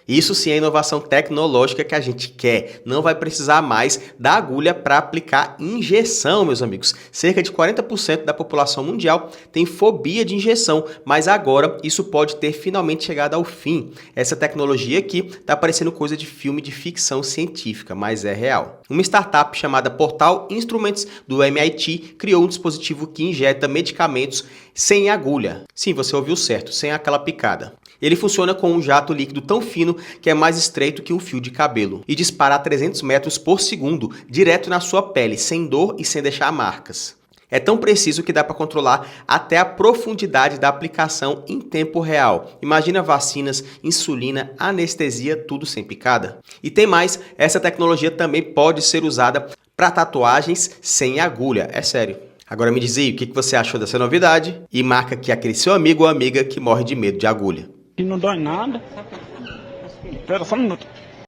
Isso sim é inovação tecnológica que a gente quer. Não vai precisar mais da agulha para aplicar injeção, meus amigos. Cerca de 40% da população mundial tem fobia de injeção, mas agora isso pode ter finalmente chegado ao fim. Essa tecnologia aqui está parecendo coisa de filme de ficção científica, mas é real. Uma startup chamada Portal Instruments do MIT criou um dispositivo que injeta medicamentos sem agulha. Sim, você ouviu certo, sem aquela picada. Ele funciona com um jato líquido tão fino que é mais estreito que um fio de cabelo e dispara a 300 metros por segundo direto na sua pele, sem dor e sem deixar marcas. É tão preciso que dá para controlar até a profundidade da aplicação em tempo real. Imagina vacinas, insulina, anestesia, tudo sem picada. E tem mais, essa tecnologia também pode ser usada para tatuagens sem agulha, é sério. Agora me diz aí o que você achou dessa novidade e marca aqui aquele seu amigo ou amiga que morre de medo de agulha. E não dói nada. Espera só um minuto.